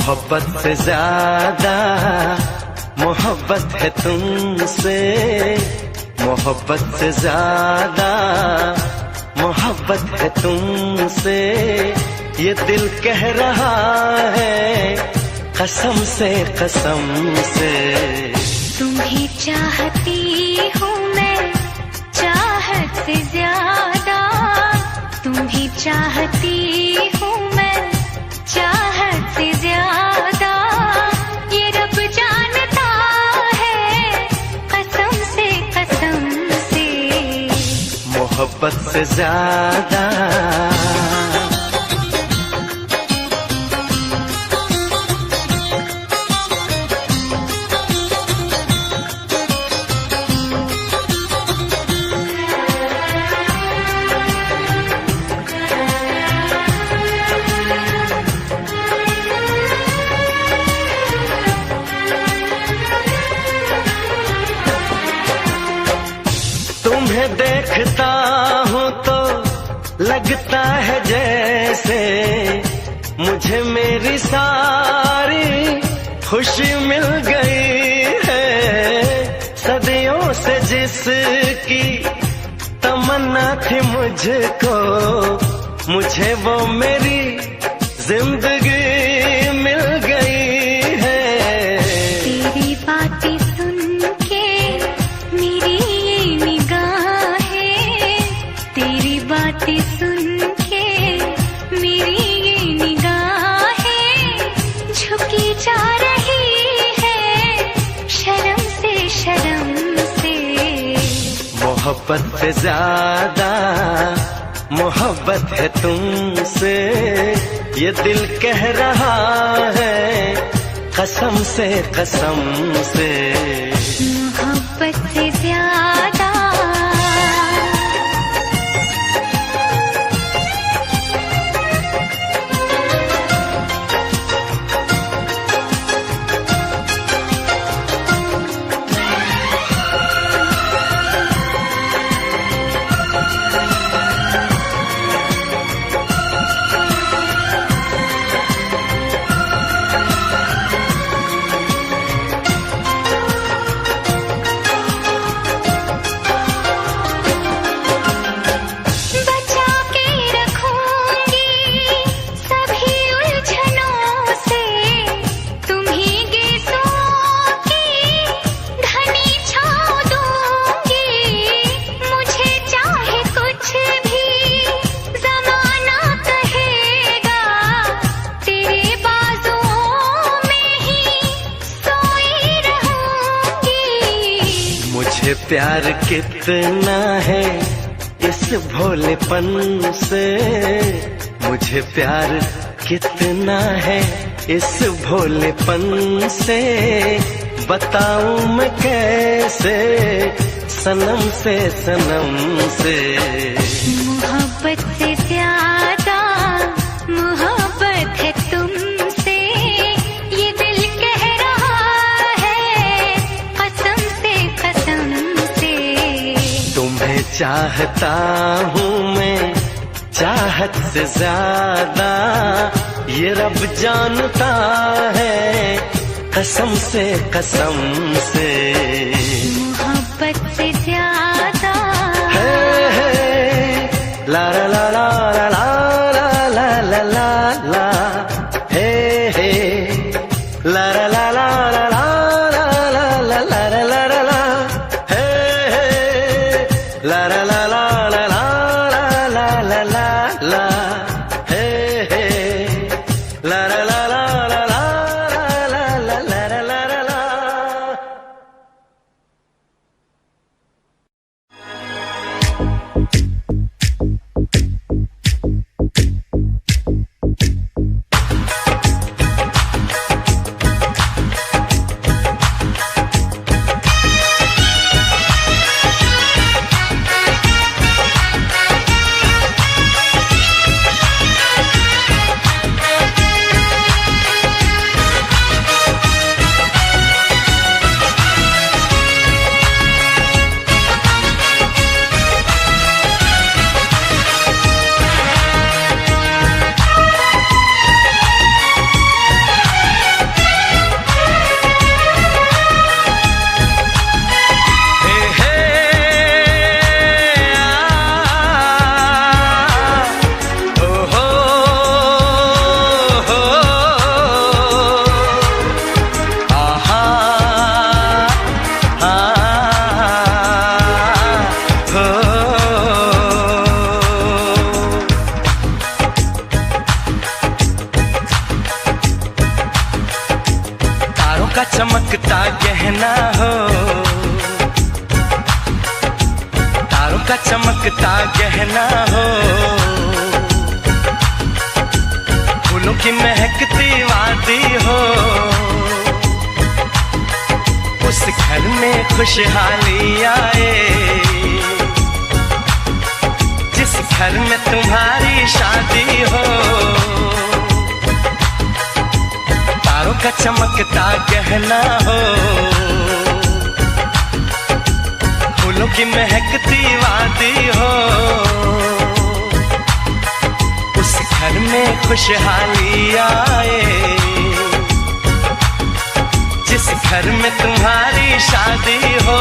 मोहब्बत से ज्यादा मोहब्बत है तुमसे, मोहब्बत से ज्यादा मोहब्बत है तुमसे, ये दिल कह रहा है कसम से कसम से। तुम्हें चाहती हूँ मैं चाहत से ज्यादा, तुम्हें चाहती हूँ मैं चाहत से ज्यादा, ये रब जानता है कसम से मोहब्बत से ज्यादा। तुम्हें देखता हूँ तो लगता है जैसे मुझे मेरी सारी खुशी मिल गई है। सदियों से जिसकी तमन्ना थी मुझको, मुझे वो मेरी जिंदगी मिल गई है। तेरी बातें सुन के मेरी ये निगाहें, तेरी बातें सुन के मेरी ये निगाहें झुकी जा रही है शर्म से शर्म से। मोहब्बत से ज्यादा मोहब्बत है तुमसे, ये दिल कह रहा है कसम से कसम से। मोहब्बत से ज्यादा प्यार कितना है इस भोलेपन से, मुझे प्यार कितना है इस भोलेपन से। बताऊं मैं कैसे सनम से सनम से। मोहब्बत से ज्यादा मोहब्बत है तुमसे, ये दिल कह रहा है कसम से कसम से। तुम्हें चाहता हूँ मैं चाहत से ज्यादा, ये रब जानता है कसम से कसम से। मोहब्बत से ज्यादा ला ला ला ला ला ला ला ला ला ला हे हे ला ला ला ला ला ला ला ला ला ला ला ला हे हे ला ला ला ला ला ला ला ला ला ला हे हे ला ला ला ला ला ला ला ला ला ला ला। चमकता गहना हो, तारों का चमकता गहना हो, फूलों की महकती वादी हो, उस घर में खुशहाली आए, जिस घर में तुम्हारी शादी हो। तारों का चमकता गहना हो, फूलों की महकती वादी हो, उस घर में खुशहाली आए, जिस घर में तुम्हारी शादी हो।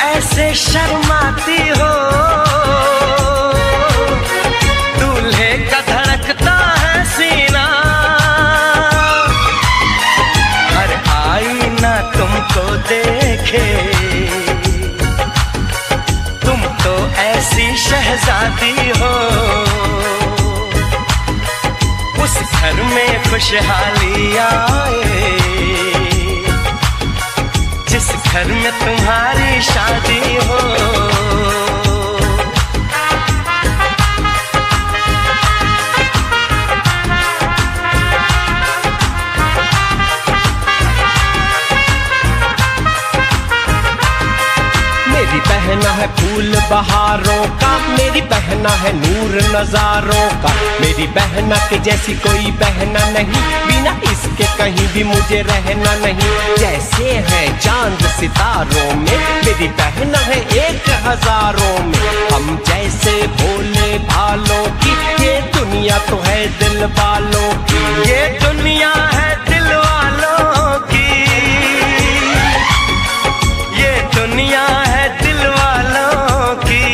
ऐसे शर्माती हो, दूल्हे का धड़कता है सीना, हर आईना तुमको देखे, तुम तो ऐसी शहजादी हो, उस घर में खुशहाली आए, जिस घर में तुम्हारी शादी हो। मेरी बहना है फूल बहारों का, मेरी बहना है नूर नजारों का, मेरी बहना के जैसी कोई बहना नहीं, बिना इसके कहीं भी मुझे रहना नहीं। जैसे है चांद सितारों में, मेरी बहना है 1000 में, हम जैसे भोले भालों की, ये दुनिया तो है दिल वालों की, ये दुनिया है दिल वालों की, ये दुनिया है दिल वालों की।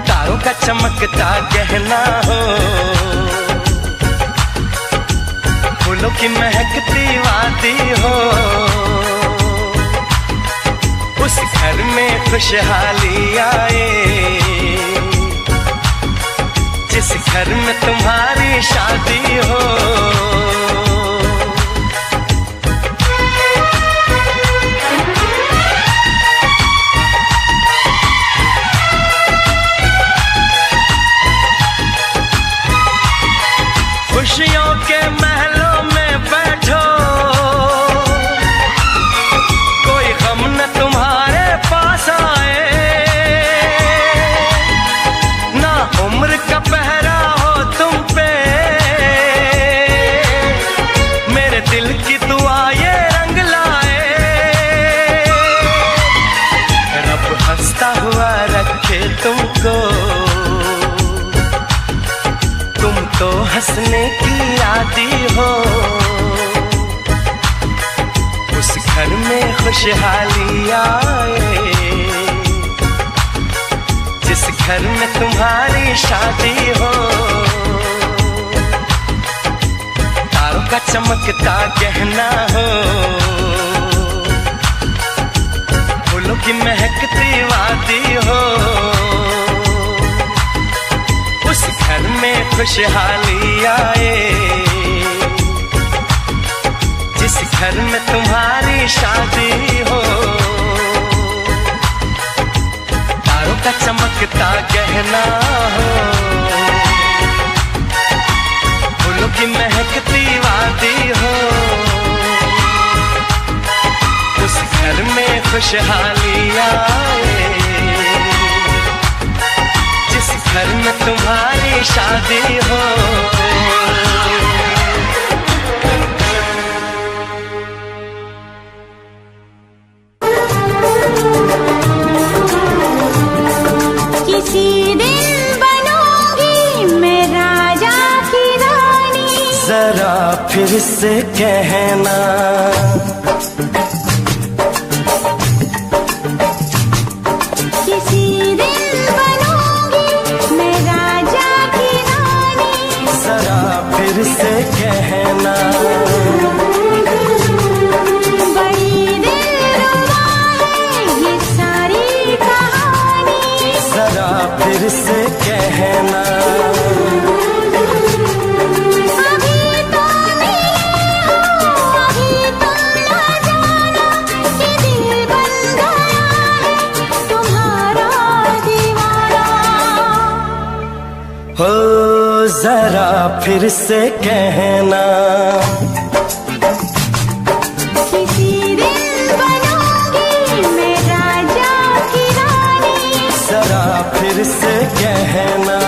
तारों का चमकता गहना हो, फूलों की महकती वादी हो, उस घर में खुशहाली आए, जिस घर में तुम्हारी शादी हो। खुशियों के महलों में बैठो, कोई गम न तुम्हारे पास आए, ना उम्र का पहरा हो तुम पे, मेरे दिल की दुआ ये रंग लाए, रब हंसता हुआ रखे तुमको, तुम तो हंसने की आदी हो, उस घर में खुशहाली आए, जिस घर में तुम्हारी शादी हो। तारों का चमकता गहना हो, फूलों की महकती वादी हो, उस घर में खुशहाली आए, जिस घर में तुम्हारी शादी हो। तारों का चमकता गहना हो, फूलों की महकती वादी हो, उस घर में खुशहाली आए, जिस घर में तुम्हारी शादी हो। दिन बनूंगी मैं राजा की रानी। जरा फिर से कहना, किसी दिन बनूंगी मैं राजा की रानी। जरा फिर से कहना, बड़ी दिलरुबा है ये सारी कहानी। जरा फिर से कहना, अभी तो मिले हो, अभी तुम न जाना कि दिल बन गया है तुम्हारा दीवाना। हो जरा फिर से कहना, किसी दिन बनूंगी मैं राजा की रानी। जरा फिर से कहना।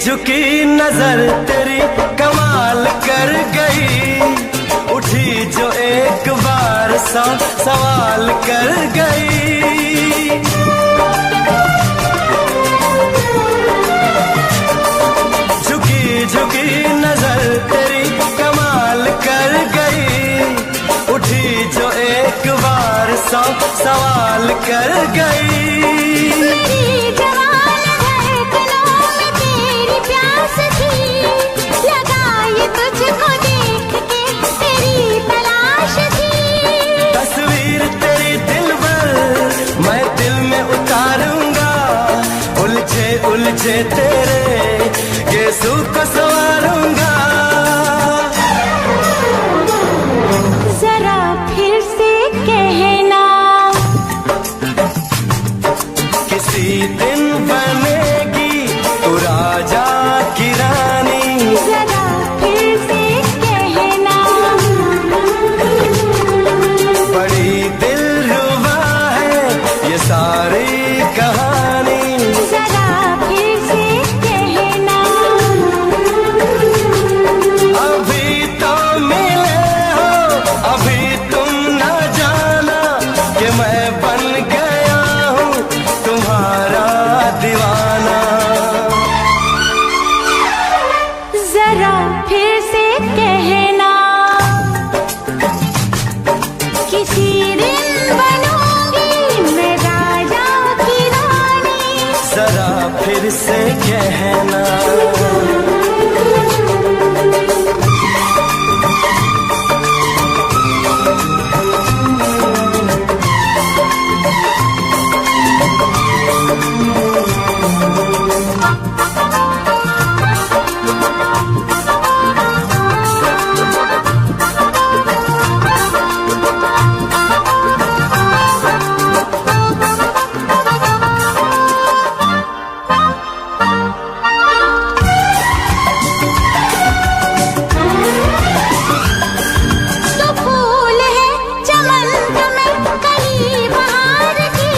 झुकी नजर तेरी कमाल कर गई, उठी जो एक बार सवाल कर गई। झुकी नजर तेरी कमाल कर गई, उठी जो एक बार सवाल कर गई। मेरी जवान धड़कनों में तेरी प्यास थी, लगाई तुझको देख के तेरी तलाश थी। तस्वीर तेरी दिलबर मैं दिल में उतारूंगा, उलझे तेरे गेसू को संवारूंगा। जरा फिर से कहना, किसी दिन बनेगी तू राजा की रानी। जरा फिर से कहना, बड़ी दिलरुबा है ये सारी कहानी। जरा फिर से कहना, अभी तो मिले हो, अभी तुम न जाना कि मैं बन गया हूँ तुम्हारा दीवाना। जरा फिर से कहना, किसी दिन बनूंगी मैं राजा की रानी। जरा फिर से कहना, तो फूल है चमन में कली बहार की,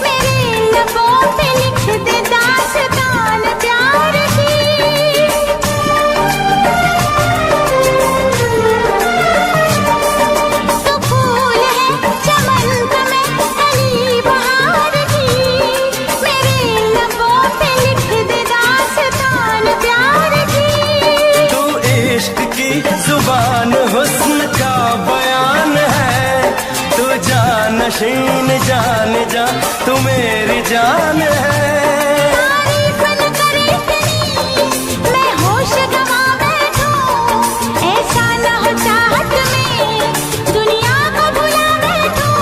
मेरे लबों पे लिख दे दास्तान प्यार की। तो फूल है चमन में कली बहार की, मेरे लबों पे लिख दे दास्तान प्यार की। तू इश्क की जुबान हुस्न का बयान है, तू जानशीन जान जा तू मेरी जान है। तारीफ न करे इतनी मैं होश गवा बैठूं, ऐसा न हो चाहत में दुनिया को भुला बैठूं।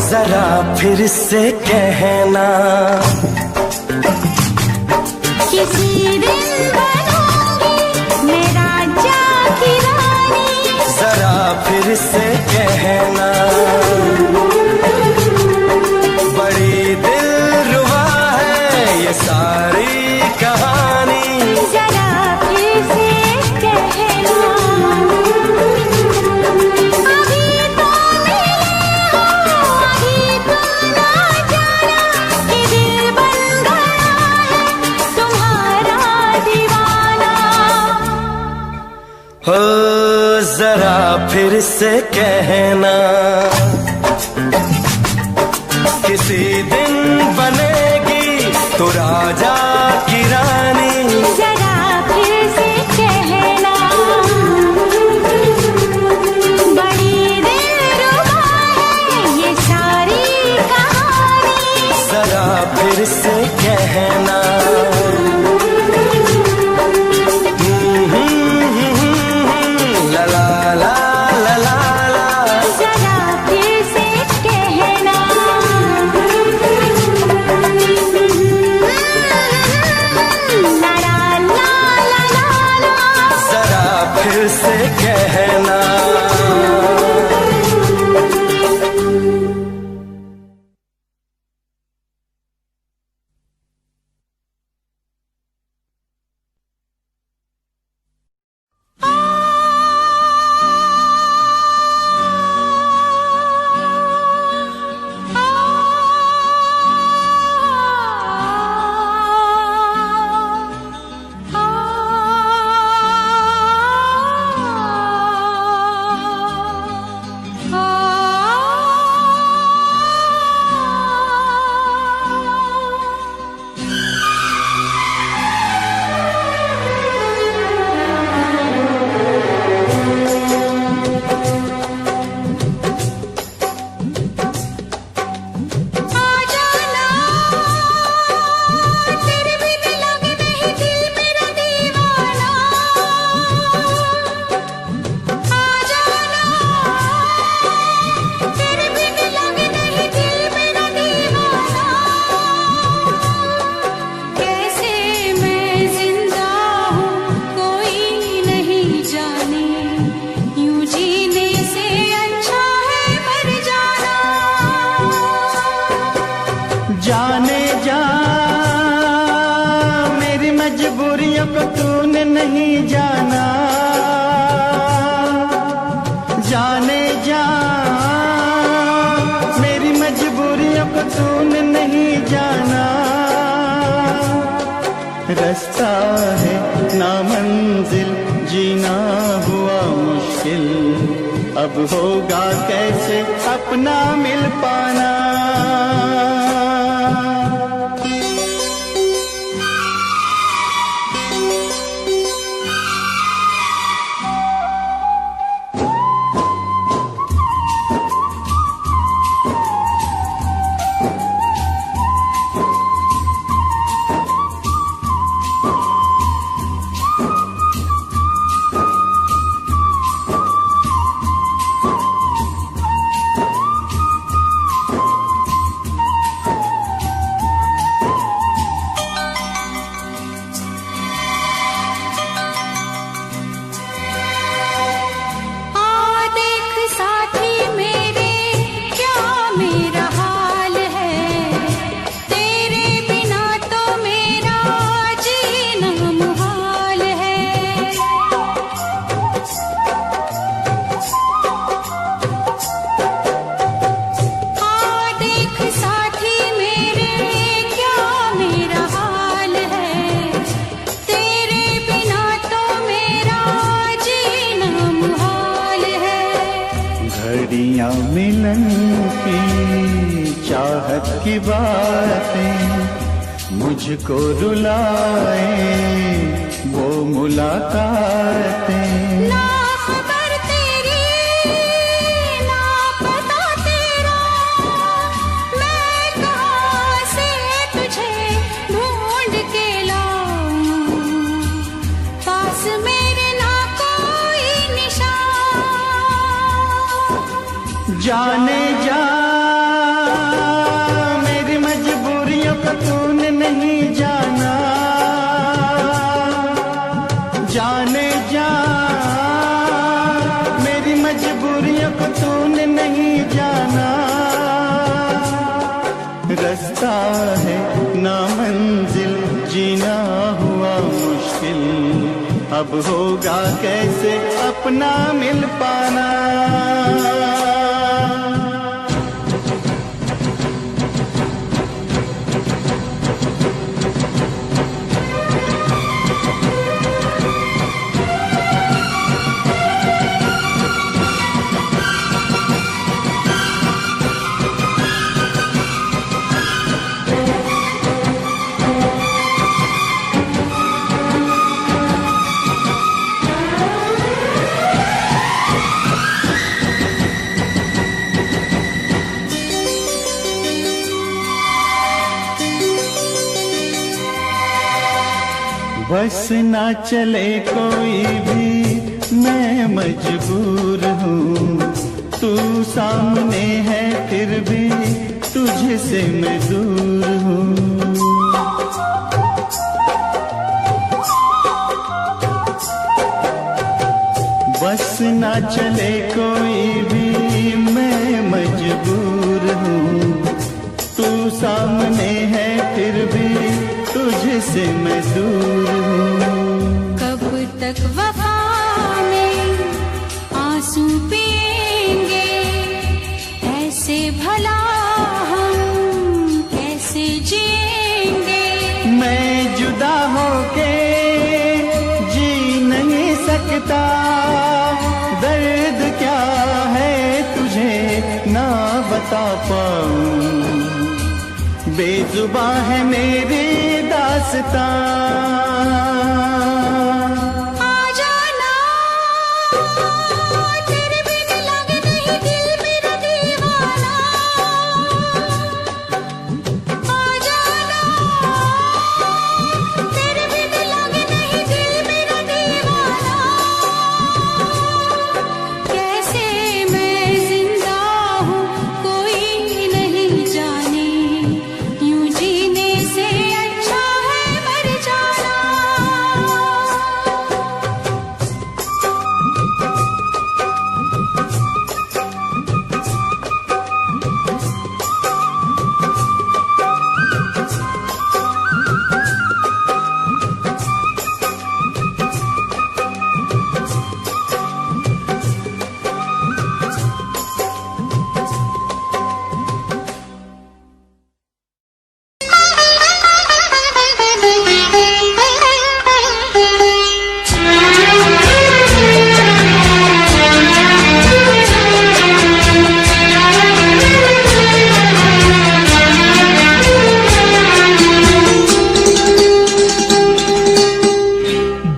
जरा फिर से कहना, किसी दिन बनूंगी मैं राजा की रानी। जरा फिर से कहना, बड़ी दिलरुबा है ये सारी कहानी। जरा फिर से कहना, अभी तो मिले हो, अभी तो ना जाना कि दिल बन गया है तुम्हारा दीवाना। हो जरा फिर से कहना, किसी दिन बनेगी तो राजा की रानी। जरा फिर से कहना, बड़ी दिलरुबा है ये सारी कहानी। जरा फिर से कहना, ला ला ला ला ला ला। जरा फिर से कहना, ला ला ला ला ला। जरा फिर से कहना। जाने जा मेरी मजबूरियों को तूने नहीं जाना, जाने जा मेरी मजबूरियों को तूने नहीं जाना। रास्ता है ना मंजिल, जीना हुआ मुश्किल, अब होगा कैसे अपना मिल पाना। घड़ियां मिलन की चाहत की बातें मुझको रुलाए, वो मुलाकातें। ना खबर तेरी ना पता तेरा, मैं कहाँ से तुझे ढूंढ के लाऊं, पास मेरे ना कोई निशान। जाने जा मेरी मजबूरियों को तूने नहीं जाना, जाने जा मेरी मजबूरी अब होगा कैसे अपना मिल पाना। बस ना चले कोई भी मैं मजबूर हूँ, तू सामने है फिर भी तुझसे मैं दूर हूँ। बस ना चले कोई भी मैं मजबूर हूँ, तू सामने है फिर भी तुझसे मैं दूर हूँ। कब तक वफा में आंसू पिएंगे, ऐसे भला हम कैसे जिएंगे। मैं जुदा होके जी नहीं सकता, दर्द क्या है तुझे ना बता पाऊं, बेजुबां है मेरी दास्तां।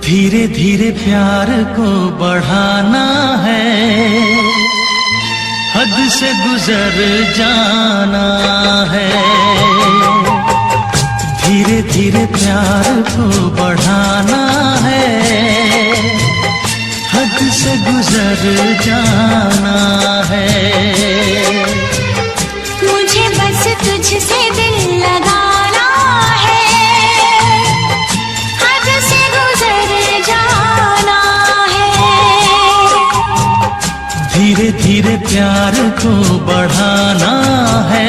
धीरे धीरे प्यार को बढ़ाना है, हद से गुजर जाना है। धीरे धीरे प्यार को बढ़ाना है, हद से गुजर जाना है। मुझे बस तुझसे दिल लगाना है, हद से गुजर जाना है। धीरे धीरे प्यार को बढ़ाना है,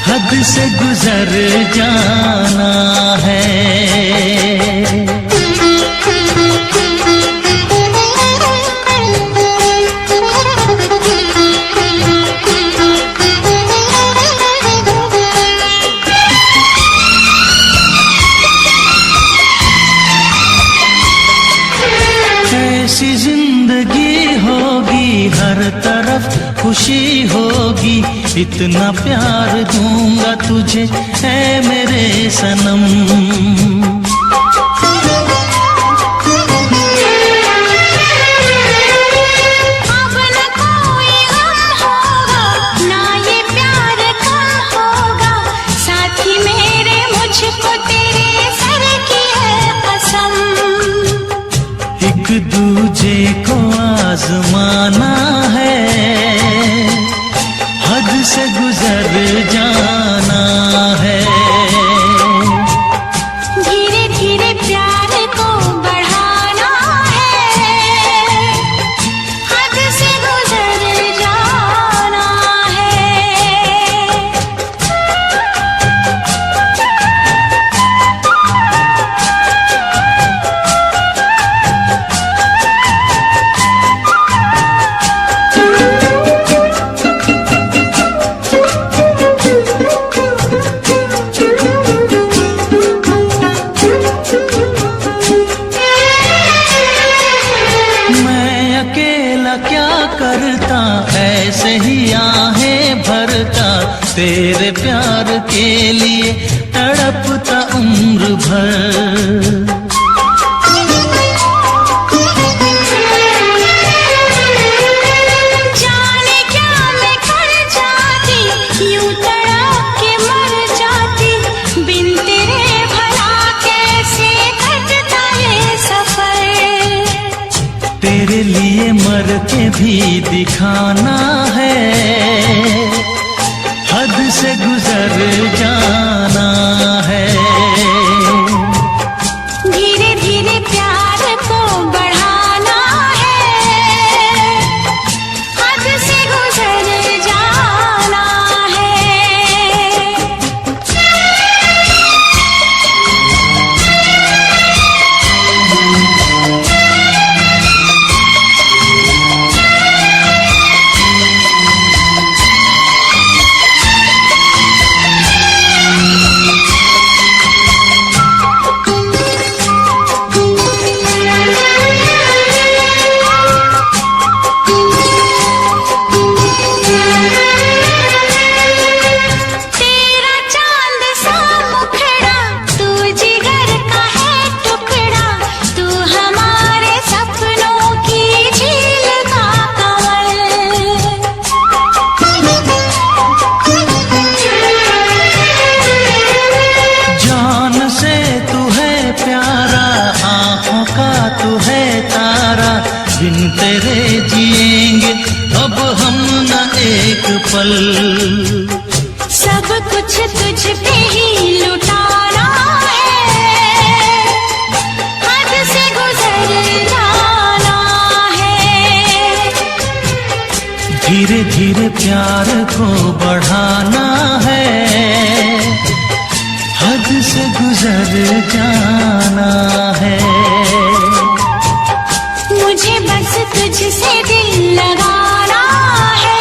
हद से गुजर जाना है। ऐसी जिंदगी होगी हर तरफ खुशी होगी, इतना प्यार दूंगा तुझे ऐ मेरे सनम। अब न कोई गम होगा, ना ये प्यार कम होगा, साथी मेरे मुझको तेरे सर की है कसम। एक दूजे को आजमाना है, हद से गुजर जाना है। धीरे धीरे प्यार को बढ़ाना है, हद से गुजर जाना है। अकेला क्या करता, ऐसे ही आहें भरता, तेरे प्यार के लिए तड़पता उम्र भर। तेरे लिए मर के भी दिखाना है, हद से गुजर जाना है। धीरे धीरे प्यार को बढ़ाना है, हद से गुजर जाना है। बिन तेरे जिएंगे अब हम न एक पल। सब कुछ तुझ पे ही लुटाना है, हद से गुजर जाना है। धीरे धीरे प्यार को बढ़ाना है, हद से गुजर जाना है। मुझे बस तुझसे दिल लगाना है,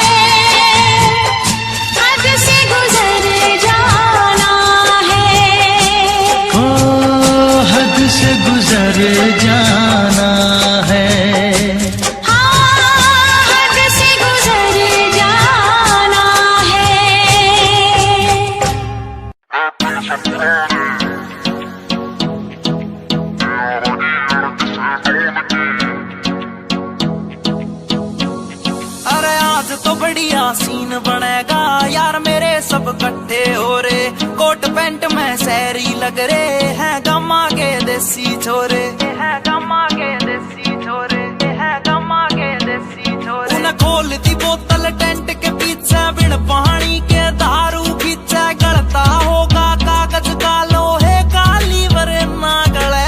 हद से गुजर जाना है। ओ हद से गुजर जाना है। हाँ, हद से गुजर जाना है। अरे आज तो बढ़िया सीन बनेगा यार, मेरे सब इकट्ठे हो रे। कोट पैंट में सहरी लग रे हैं, गमा के देसी छोरे हैं, गमा के देसी छोरे हैं, गमा के देसी छोरे। उन्हें खोल दी बोतल टेंट के पीछे, बिन पानी के दारू पीछे। गलता होगा कागज का लोहे का लीवर ना गले।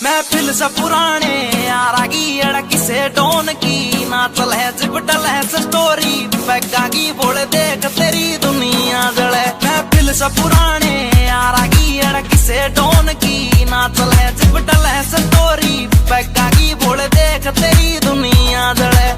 महफिल से पुराने यारा की अड़की से डोन की, ना चल है जिपटल है स्टोरी पैगा की बोल देख तेरी दुनिया जले। महफिल से पुराने यारा की अड़की से डोन की, ना चल है जिपटल है स्टोरी पैगा की बोल देख तेरी दुनिया जले।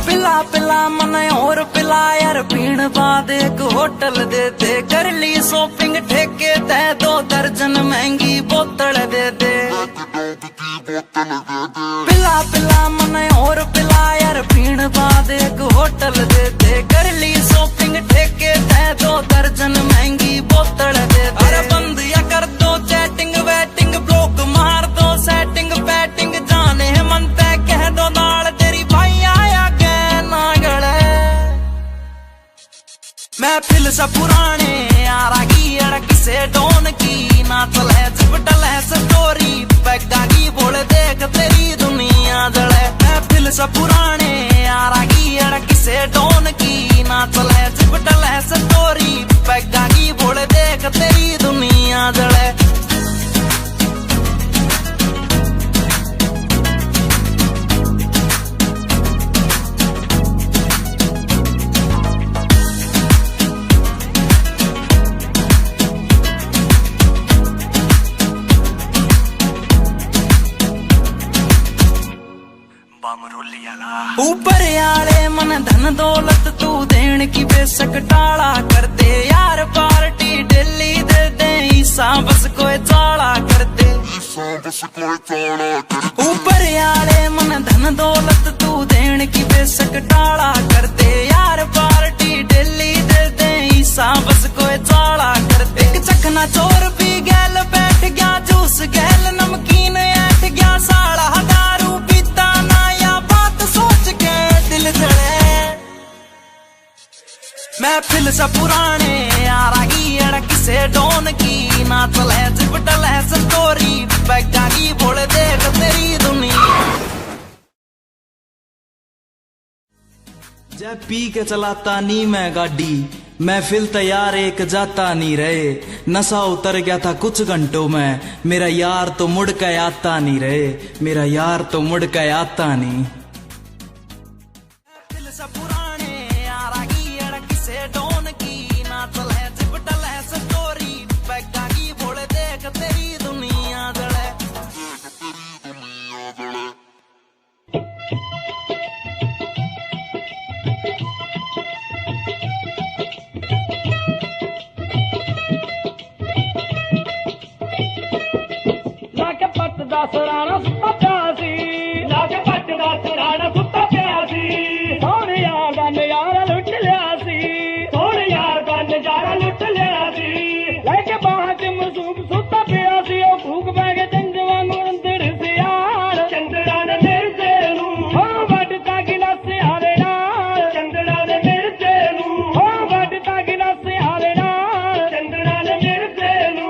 पिला पिला मन और पिला यार, पीण बाद एक होटल दे दे। कर ली शॉपिंग ठेके ते 2 दर्जन महंगी बोतल दे दे। पिला पिला मन और पिला यार, पीण बाद एक होटल दे दे। कर ली शॉपिंग ठेके ते 2 दर्जन महंगी बोतल दे दे। अरे बंद या कर दो चैटिंग वेटिंग, ब्लॉक मार दो सेटिंग पैटिंग। जाने मन तय कह दो नाल तेरी भाई आया ना गले। महफिल से पुराने यारा की अड़की से डोन की, ना चल है जिपटल है स्टोरी पैगा की बोल देख तेरी दुनिया जले। महफिल से पुराने यारा की अड़की से डोन की, ना चल है जिपटल है स्टोरी पैगा की बोल देख तेरी दुनिया जले। ऊपर आले मन धन दौलत तू देन की बेशक टाला कर दे यार पार्टी डेली दे दे ईसा बस कोई चाला कर दे ऊपर आले मन धन दौलत तू देन की बेशक टाला कर दे यार पार्टी डेली दे दे ईसा बस कोई चाला कर दे एक चखना चोर पी गैल बैठ गया जूस गैल नमकीन ऐठ गया साला दारू पीता ना या बात सोच के दिल जले महफिल से पुराने यारा की अड़क से डोन की ना चले चिपटल है स्टोरी बैगा की बोल देख तेरी दुनिया जब पी के चलाता नी मैं गाड़ी महफिल तैयार एक जाता नहीं रहे नशा उतर गया था कुछ घंटों में मेरा यार तो मुड़ के आता नहीं रहे मेरा यार तो मुड़ के आता नहीं सराना सुता प्यासी लाके पट दा सराना सुता प्यासी थोड़े यार दा नजारा लुट लिया सी थोड़े यार दा नजारा लुट लिया सी लेके बाहर च मसूब सुता प्यासी ओ भूख बैगे चंद वांगू अंदर से यार चंदड़ा ने मेरे से नू हो वटता गिलास हारे नाल चंदड़ा ने मेरे से नू हो वटता गिलास हारे नाल चंदड़ा ने मेरे से नू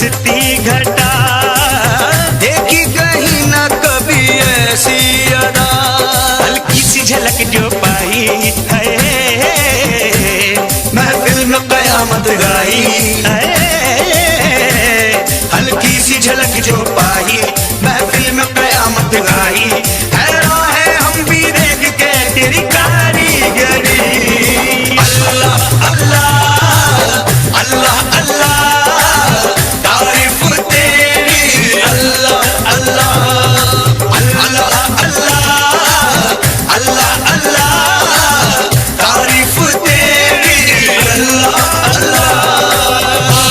बरसती घटा, देखी कहीं ना कभी ऐसी अदा, हल्की सी झलक जो पाई है, महफिल में कयामत गाई है, हल्की सी झलक जो पाई, महफिल में कयामत गाई, हैरान है हम भी देख के तेरी कारीगरी। अल्लाह अल्लाह अल्लाह अल्लाह तारीफ तेरी, अल्लाह अल्लाह अल्लाह अल्लाह अल्लाह अल्लाह तारीफ तेरी, अल्लाह अल्लाह।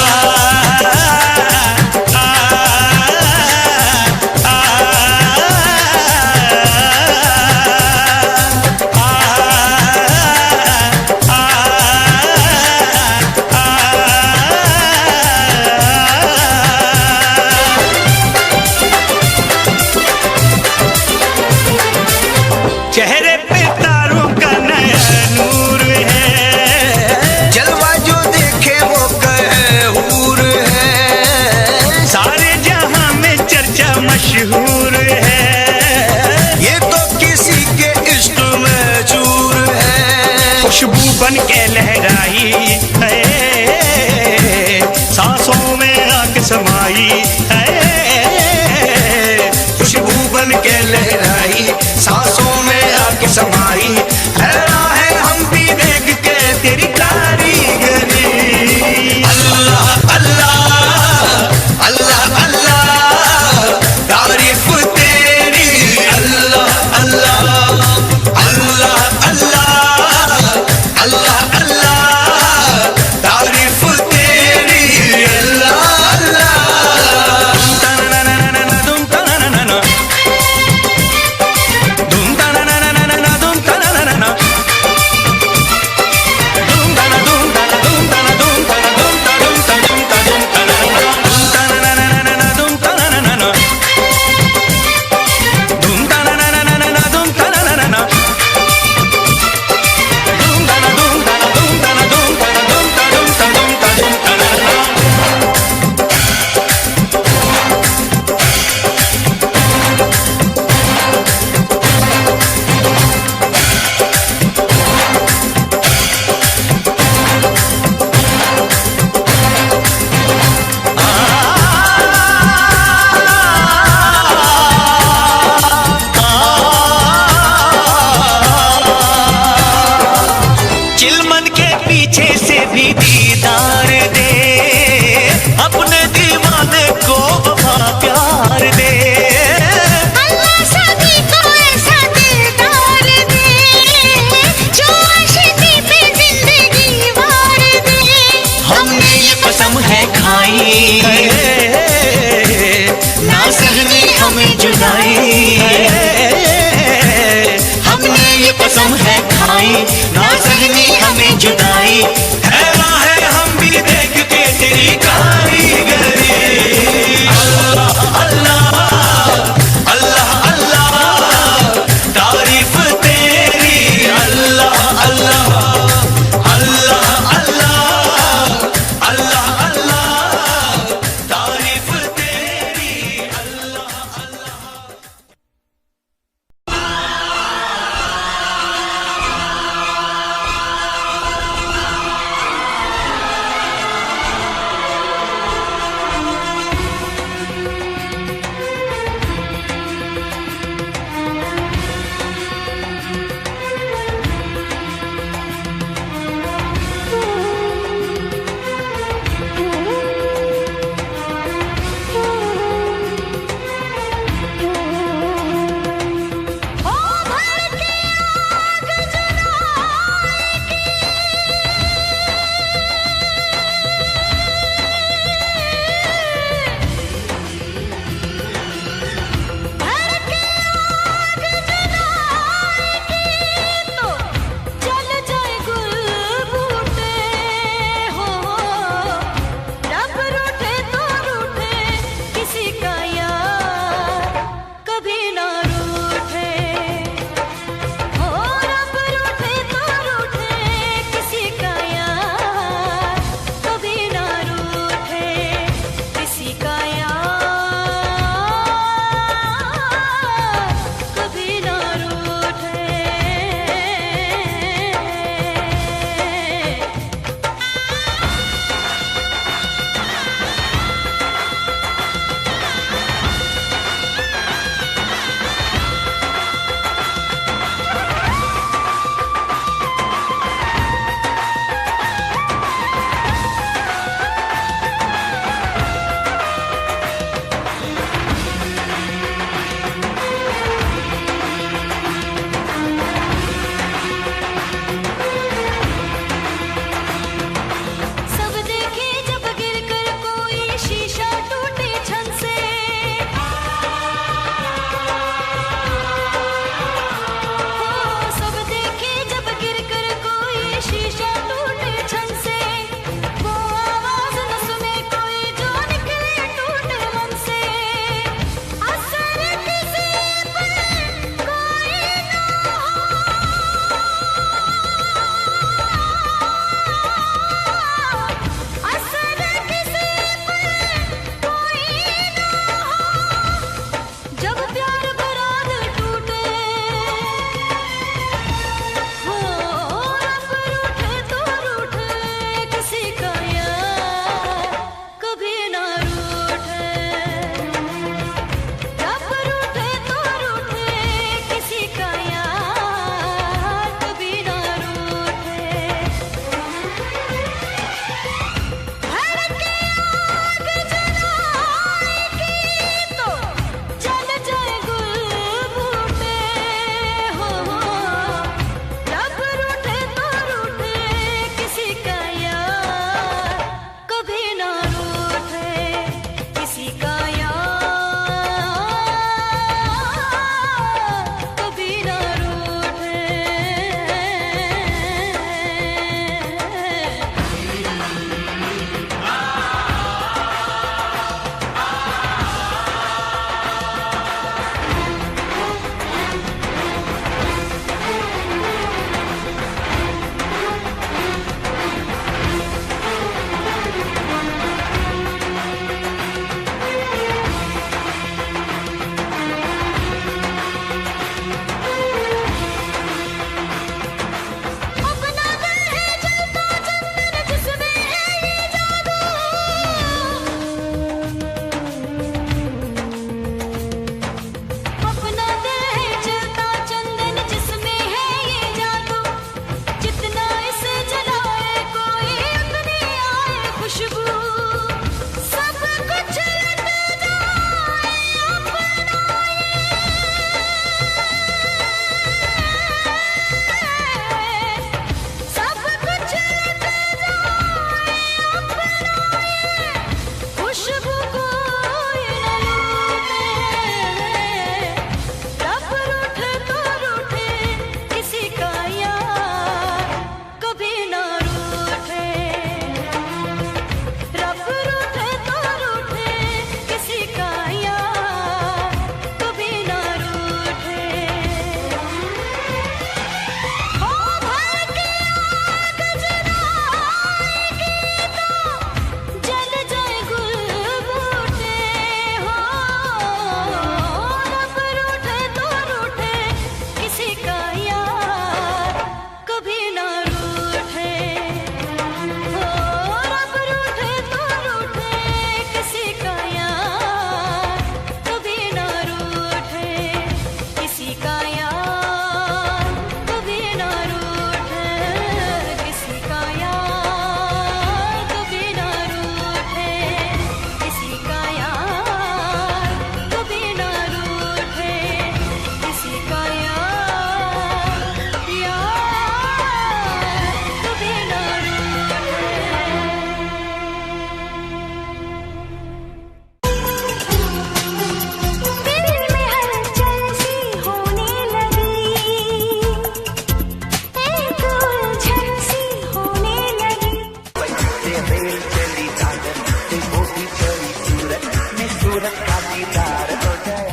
सूरत का दीदार हो जाए।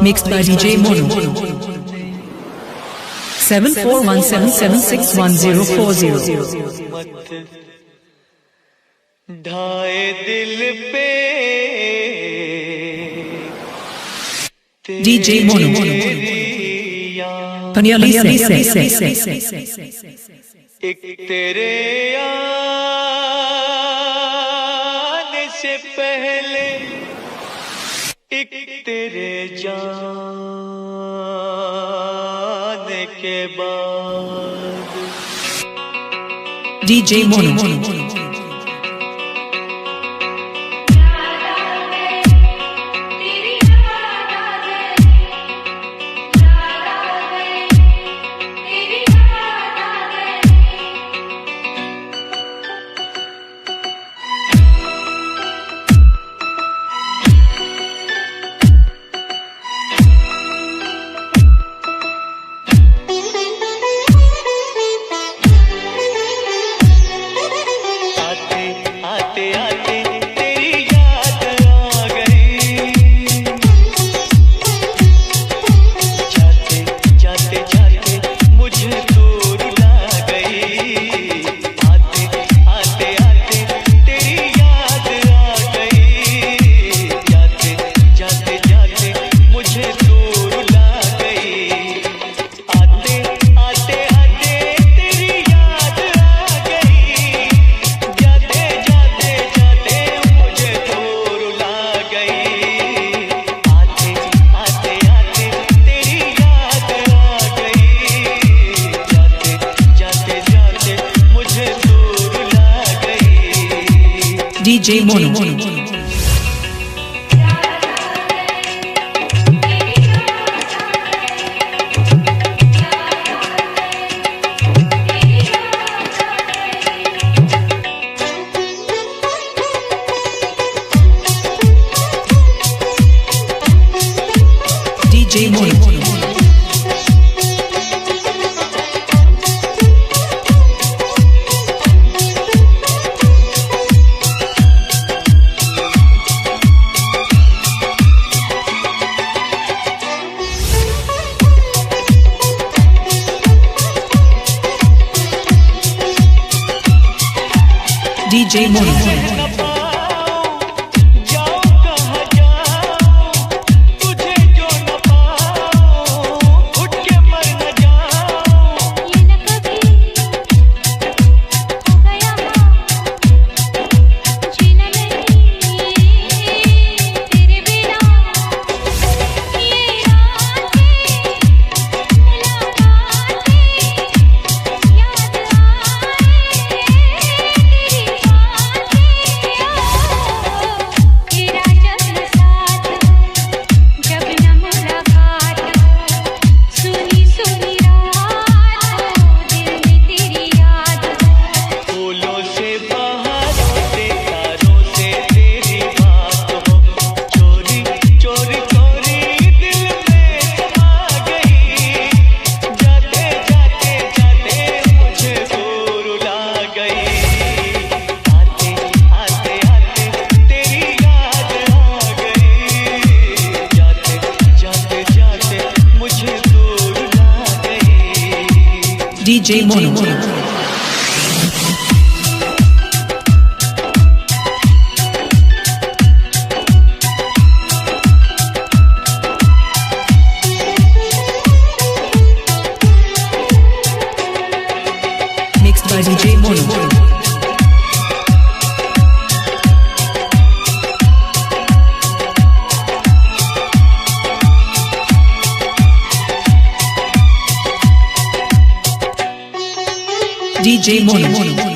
Mixed by DJ Mono. 7417761040. ढाए दिल पे DJ Mono. Panyali say. एक तेरे आने से पहले एक तेरे जाने के बाद DJ Mono. DJ Mono. DJ Mono. DJ Mono. DJ Mono. Mixed by DJ Mono. DJ Mono.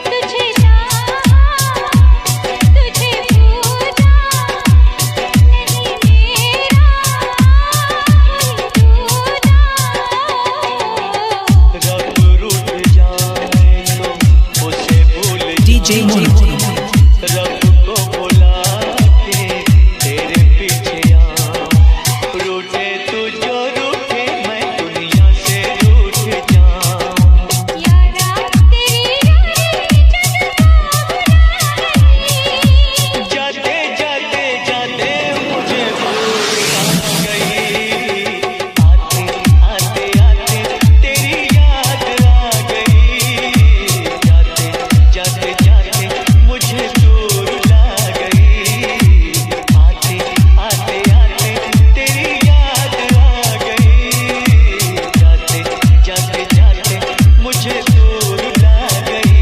तुझ रब को बुला के तेरे पीछे आऊं, रूठे तू जो रूठे मैं दुनिया से रूठ जाऊं। यारा तेरी जाते जाते जाते मुझे भूल गई, आते आते आते तेरी याद आ गई, जाते जाते जाते मुझे दूर ला गई, आते आते आते तेरी याद आ गई, जाते जाते जाते मुझे दूर ला गई।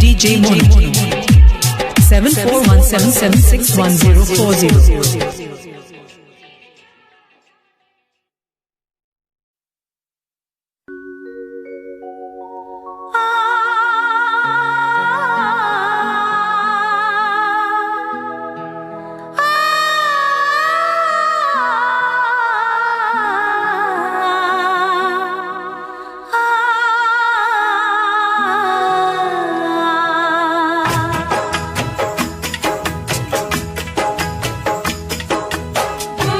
DJ Mono 7417761040. आ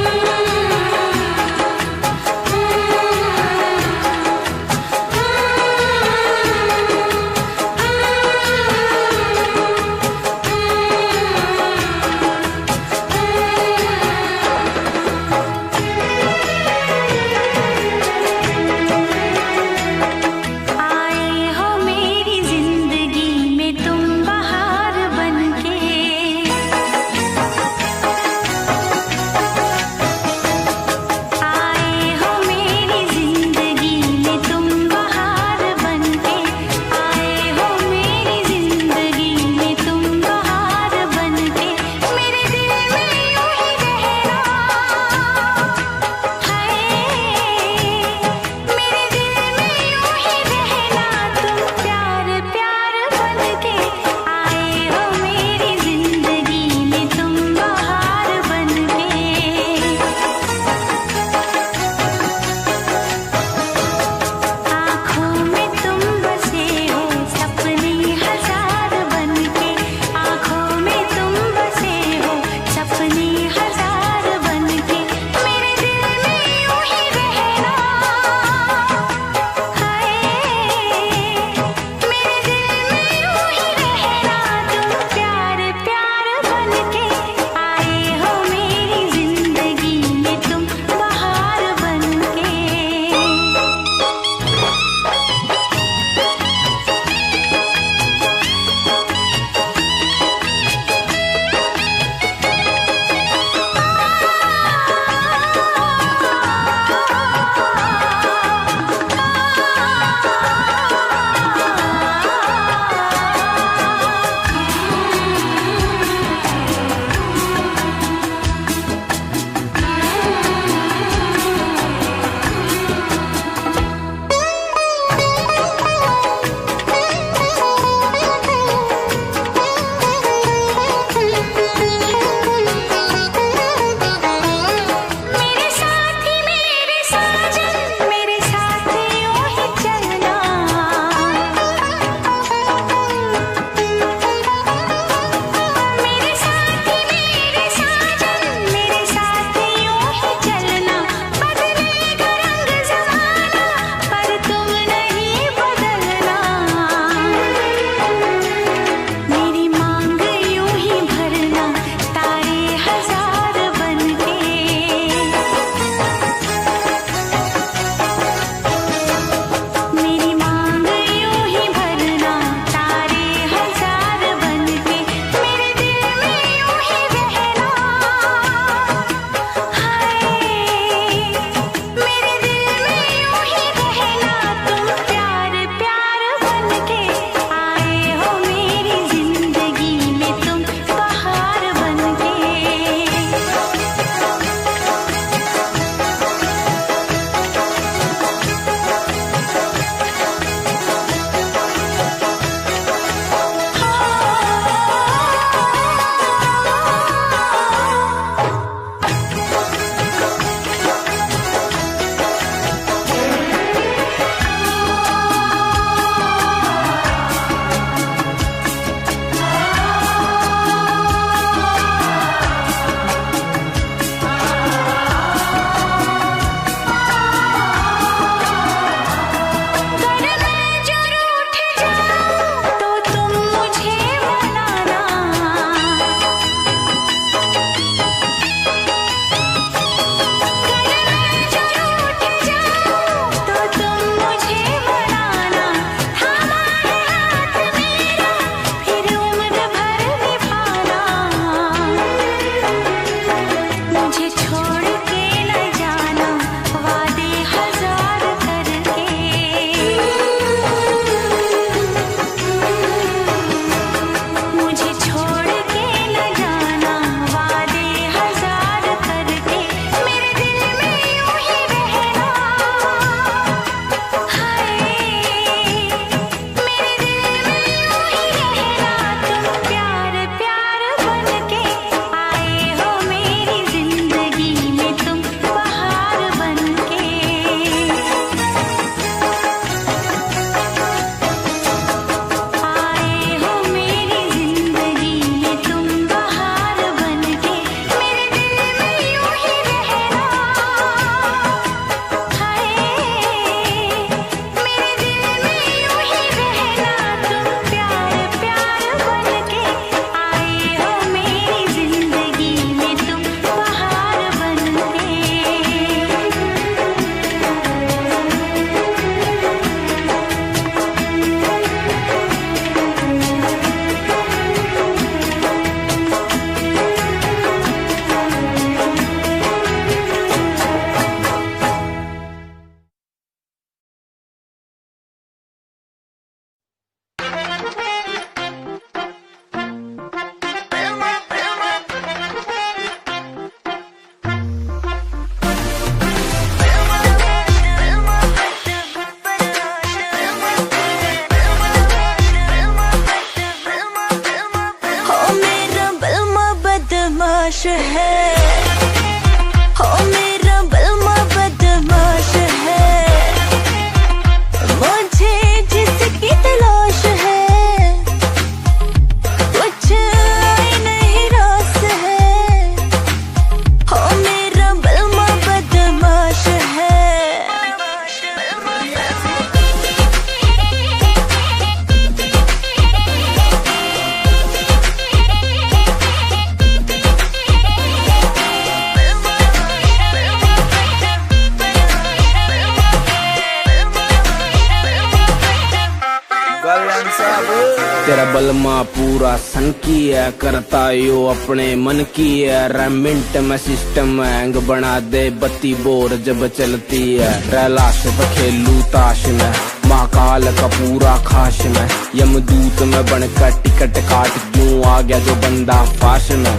तेरा बलमा पूरा सन की है, करता यो अपने मन की है। रेमिंट में सिस्टम हैंग बना दे, बत्ती बोर जब चलती है। रैलाश पे खेलू ताश में, महाकाल का पूरा खाश में। यमदूत में बनकर टिकट काट क्यों आ गया जो बंदा फाश में।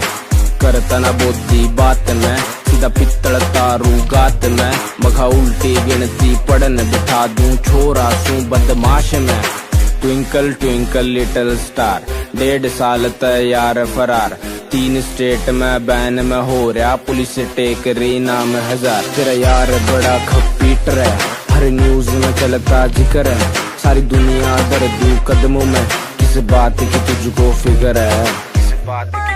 करता ना बोधी बात में, सीधा पित्तल तारू गात में। मघा उल्टी गिनती पढ़न बिठा दूं, छोरा सू बदमाश में। ट्विंकल ट्विंकल लिटिल स्टार, 1.5 साल तैयार फरार। 3 स्टेट में बैन में हो रहा, पुलिस टेक रही नाम 1000। तेरा यार बड़ा खपीटर है, हर न्यूज में चलता जिक्र है। सारी दुनिया दर्द कदमों में, किस बात की तुझको फिक्र है। किस बात की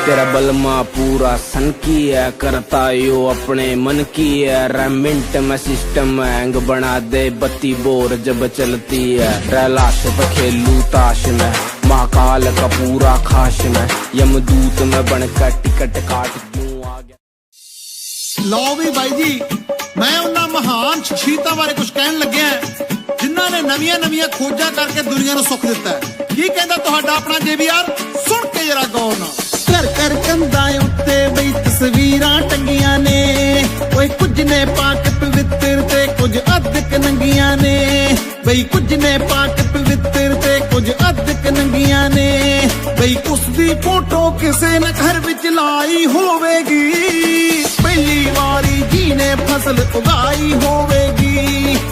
तेरा बलमा पूरा सन की है, करता यो अपने मन की है। रेमिंट में सिस्टम हैंग बना दे, बत्ती बोर जब चलती है। रैलाश पे खेलू ताश में, महाकाल का पूरा खाश में। यमदूत में बनकर टिकट काट क्यों आ गया। लो भी भाई जी, मैं उन्ना महान शख्सियतां बारे कुछ कहन लग्या जिन्हां ने नवीं खोजां करके दुनिया नूं सुख दिता है। की कहंदा तुहाडा अपना JBR, सुन के जरा गौर नाल। कर कर कंधा उत्ते बई तस्वीरां टंगियां ने, ओए कुछ ने पाक पवित्र ते कुछ अधक नंगियां ने। बई कुछ ने पाक पवित्र ते कुछ अधक नंगियां ने। बई उसदी फोटो किसे ने घर विच लाई होवेगी, पहली वारी जी ने फसल उगाई होवेगी।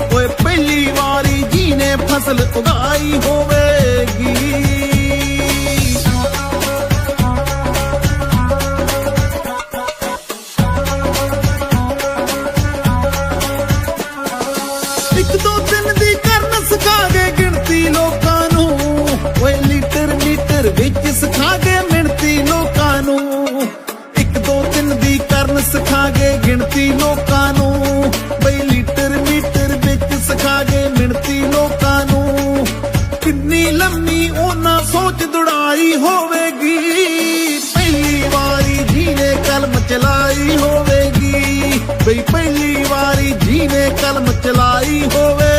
ओए पहली वारी जी ने फसल उगाई होवेगी। विच सिखागे मिणती लोकां नूं, 1 2 3 दी करन सिखागे गिणती लोकां नूं। बई लीटर मीटर विच सिखागे मिणती लोकां नूं। किन्नी लम्मी ओना सोच दुड़ाई होवेगी, पहली वारी जी ने कलम चलाई होवेगी। बई पहली वारी जी ने कलम चलाई होवेगी।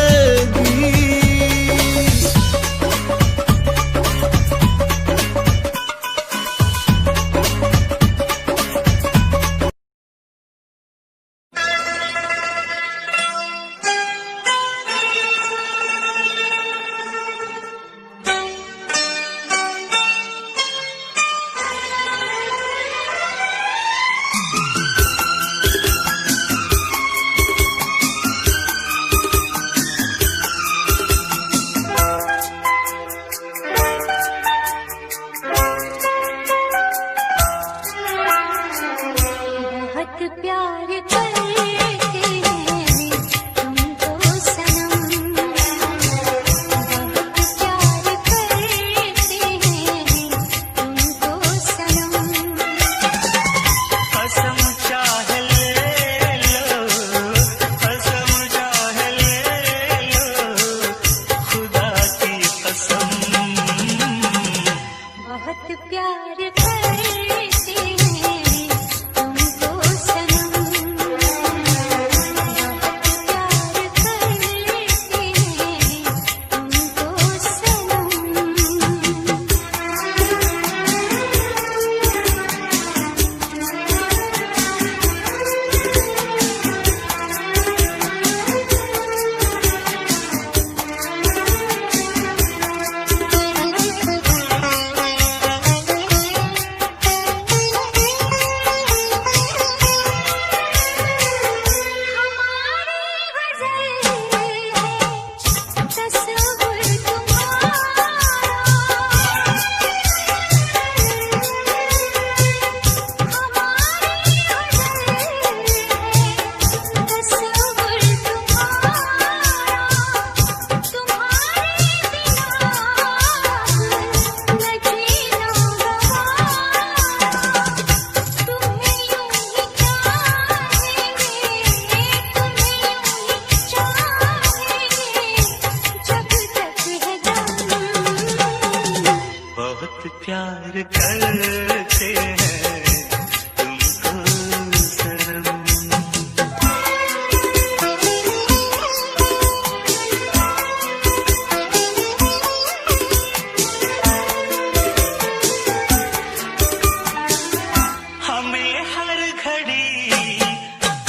करते हैं तुमको सनम। हमें हर घड़ी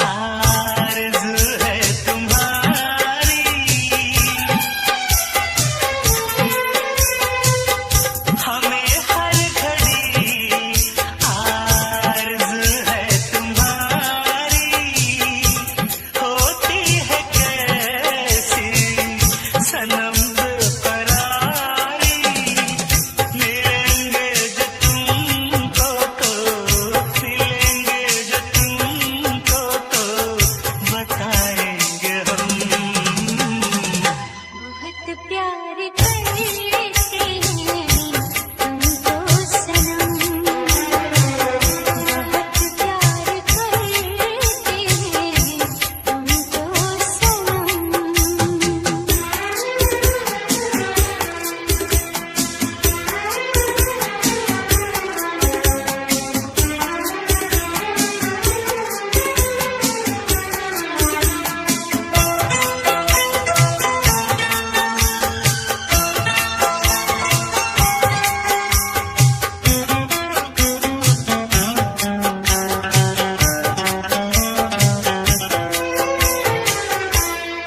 आरज़ू है तुम्हारी, हमें हर घड़ी आरज़ू है तुम्हारी, होती है कैसी सनम बेकरारी, मिलेंगे जो तुमको तो मिलेंगे जो तुमको तो बताएंगे हम। बहुत प्यार करते हैं तुमको सनम, बहुत प्यार करते हैं तुमको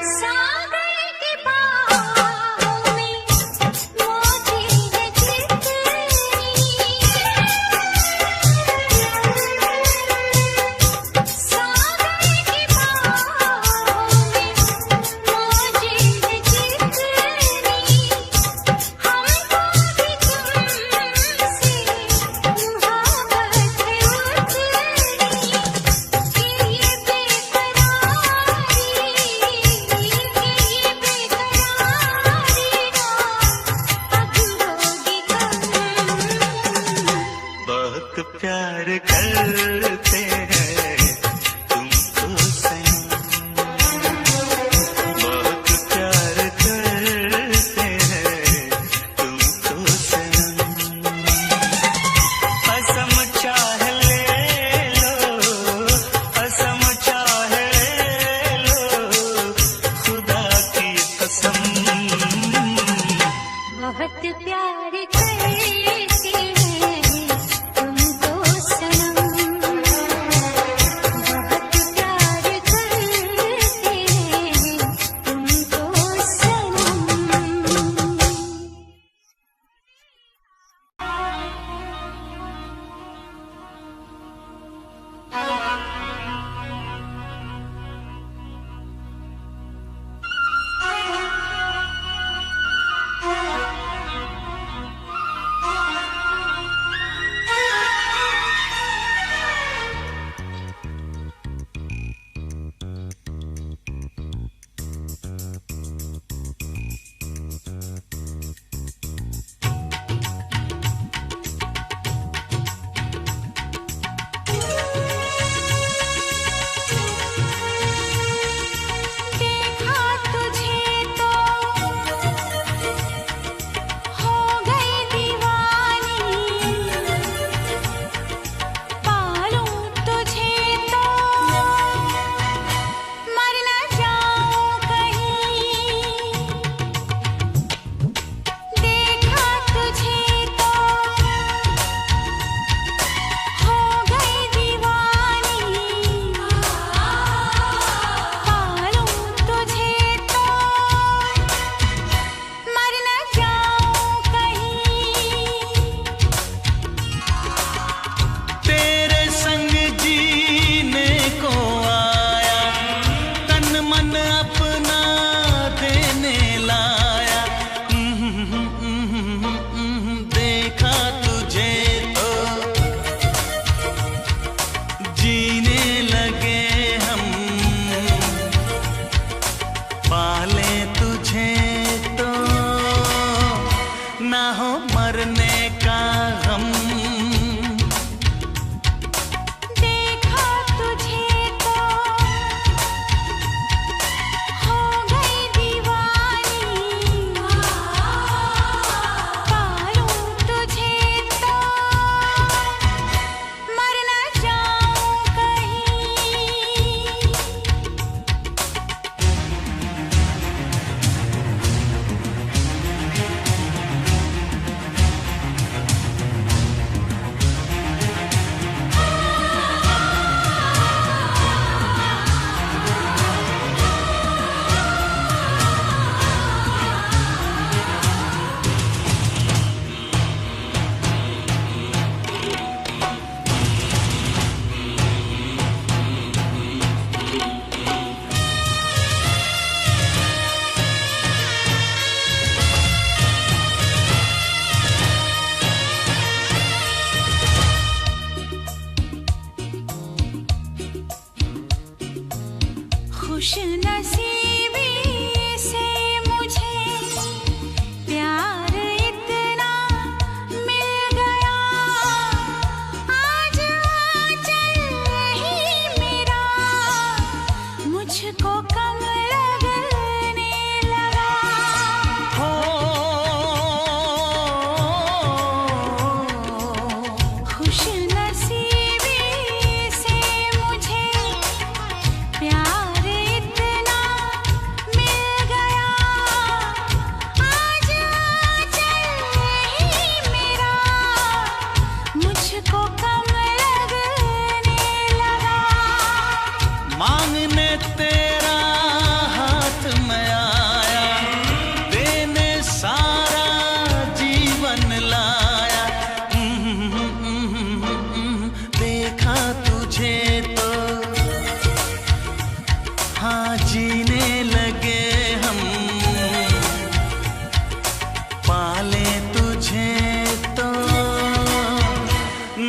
सागर की बाहों में मौजी है कितनी, सागर की बाहों में मौजी है कितनी, हमको भी तुमसे मुहब्बत है उतनी, कि ये बेकरारी बहुत प्यार करते हैं तुमको सनम, बहुत प्यार करते हैं तुमको सनम। कसम चाहे ले लो, कसम चाहे ले लो, खुदा की कसम। बहुत प्यार करते हैं तुमको सनम,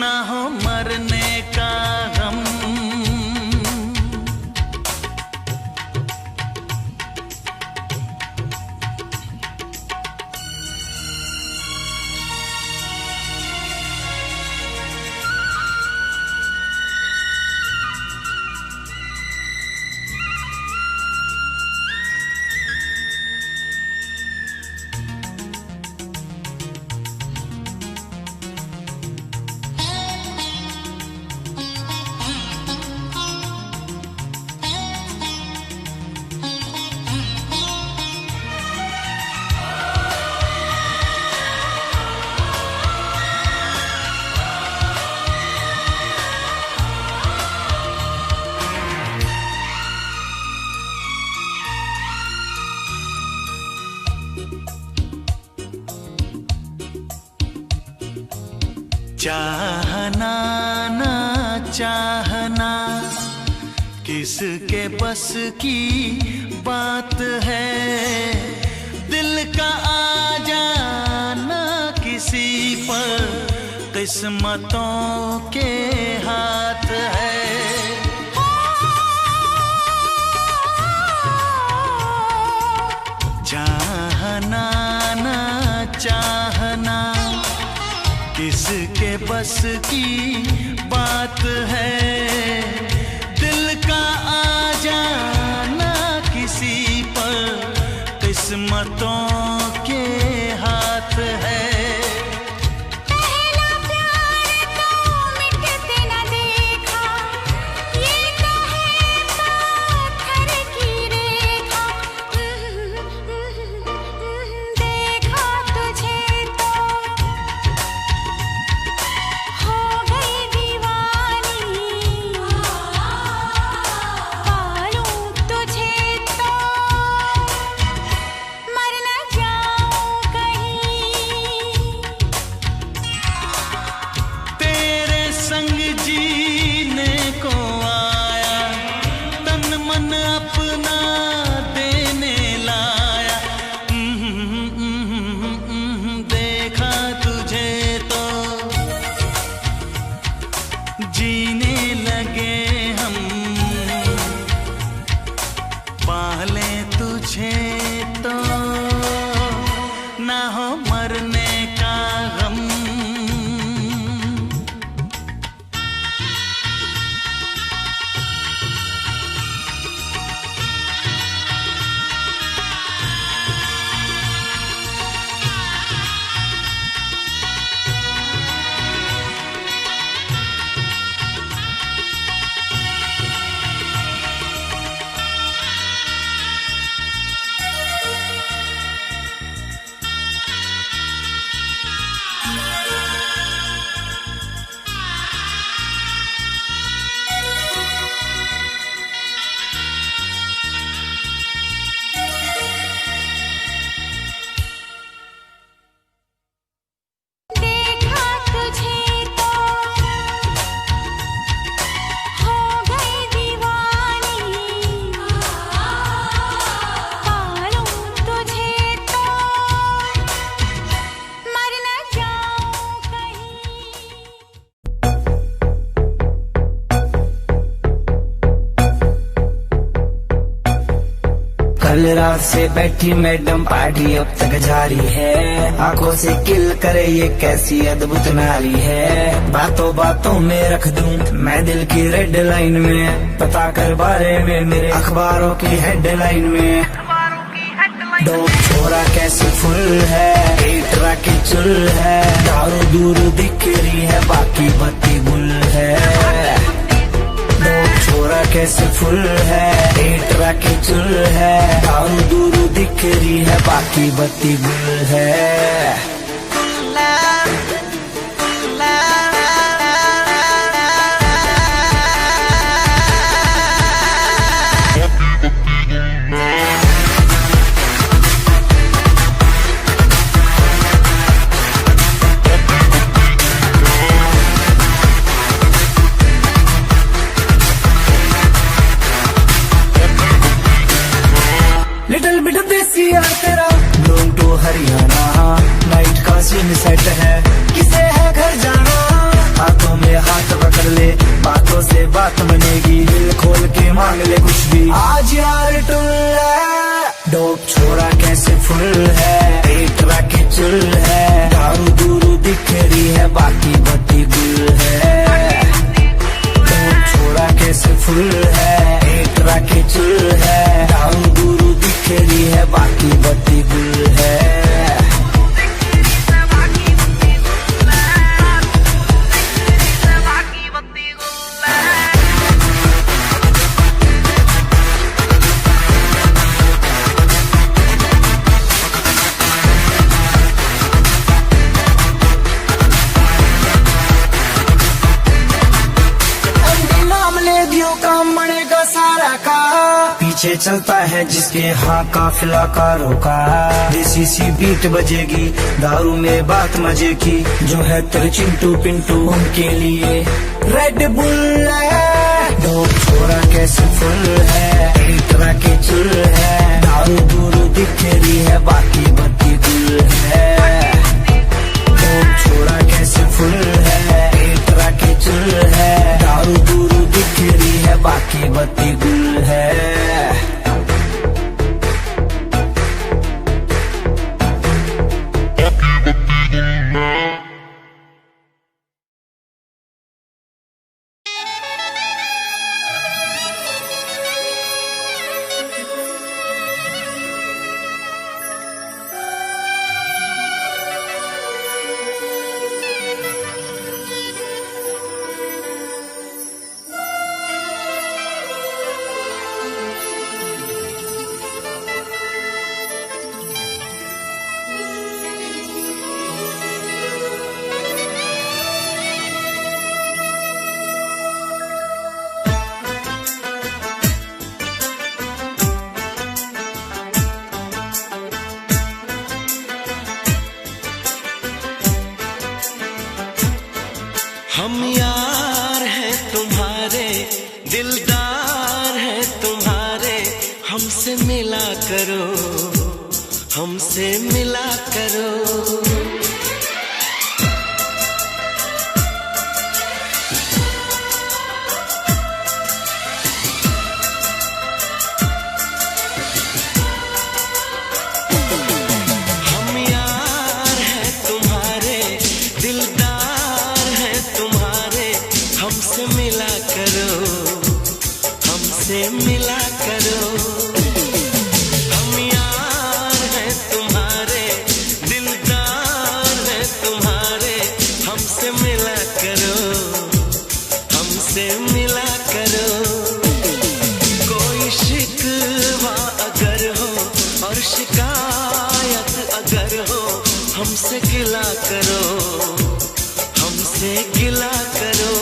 ना हो मरने का गम। चाहना ना चाहना किसके बस की बात है, दिल का आ जाना किसी पर किस्मतों के हाथ है। चाहना ना चाहना किसके बस की बात है, दिल का आ जाना किसी पर किस्मतों के हाथ है। पहला प्यार तो मिटते न देखा, ये तो है पत्थर की रेखा। देखा तुझे तो हो गई दीवानी, पालूं तुझे तो मर न जाऊं कहीं। तेरे संग जीने को आया, तन मन अपना देने लाया। देखा तुझे तो जीने लगे हम, पाले तुझे तो ना हो मरने का गम। देखा तुझे तो हो गई दीवानी, पालूं तुझे तो मर न जाऊं कहीं। कल रात से बैठी मैडम पार्टी अब तक जारी है, आंखों से किल करे ये कैसी अद्भुत नारी है। बातों बातों में रख दूं मैं दिल की रेड लाइन में, पता कर बारे में मेरे अखबारों की हेडलाइन में। दो छोरा कैसी फुल है, एक की चुल है, दारू दूर दिख रही है बाकी बत्ती गुल है। दो छोरा कैसे फुल है, एक की चुल है, दारू दूर दिख रही है बाकी बत्ती गुल है। लिटिल बिट देसी यार तेरा, डोंट टू हरियाणा, नाइट का सीन सेट है। आज यार टुल है, डोप छोड़ा कैसे फुल है, एक रखे चुल है, दारू दूरू दिख रही है बाकी बत्ती गुल है, डोप छोड़ा कैसे फुल है, एक रखे चुल है, दारू दूरू दिख रही है बाकी बत्ती गुल है। पीछे चलता है जिसके हाँ काफिला कारों का, देसी सी बीट बजेगी दारू में बात मजे की, जो है तेरे चिंटू पिंटू उनके लिए रेड बुल है, डोप छोरा कैसे फुल है, एक तरह के चुल है, दारू दूरू दिख रही है बाकी बत्ती गुल है, डोप छोरा कैसे फुल है, एक तरह के चुल है, दारू दूरू दिख रही है बाकी बत्ती गुल है। हम यार हैं तुम्हारे, दिलदार हैं तुम्हारे, हमसे मिला करो, हमसे मिला करो। हम यार हैं तुम्हारे, दिलदार हैं तुम्हारे, हमसे मिला करो, हमसे मिला करो। हम यार हैं तुम्हारे, दिलदार हैं तुम्हारे, हमसे मिला करो, हमसे मिला करो। कोई शिकवा अगर हो और शिकायत अगर हो, हमसे गिला करो, हमसे गिला करो।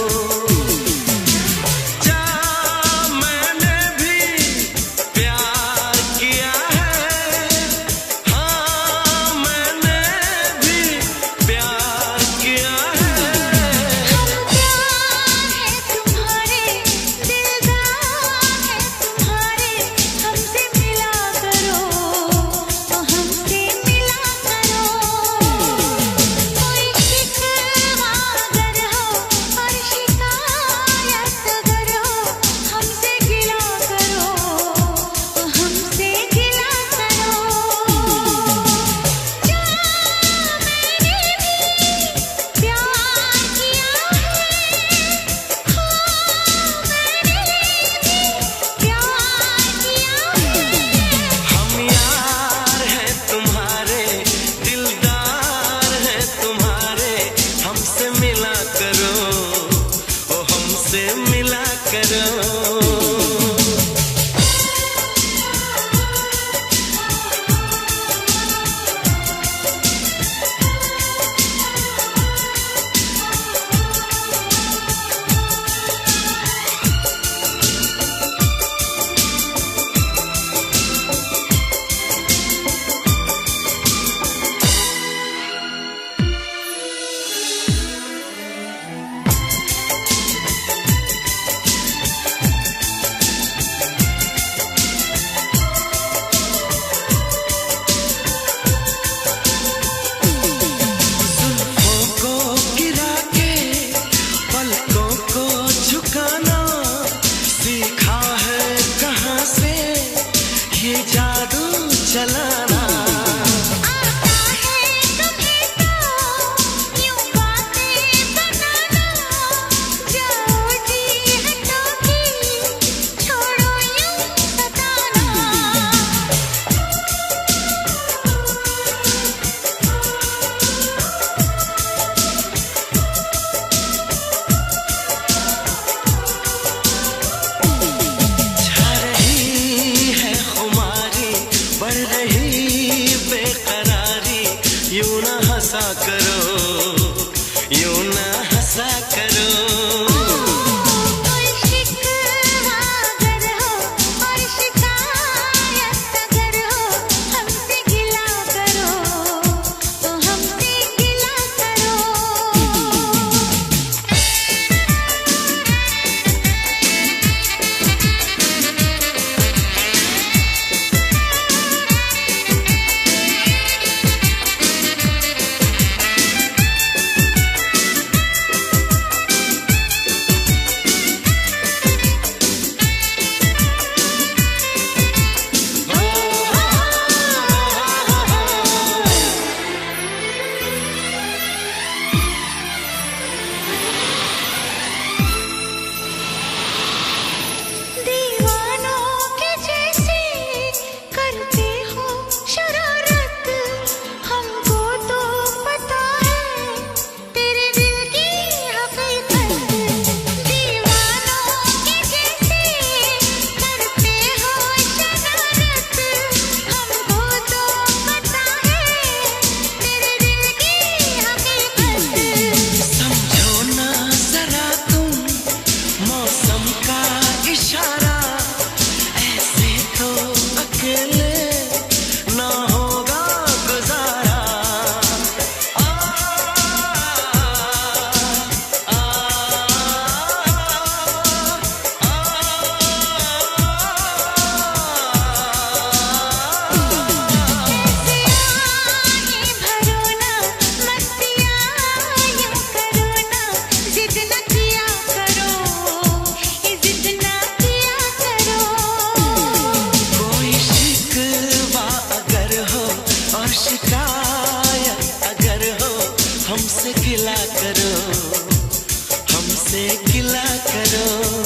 हमसे गिला करो।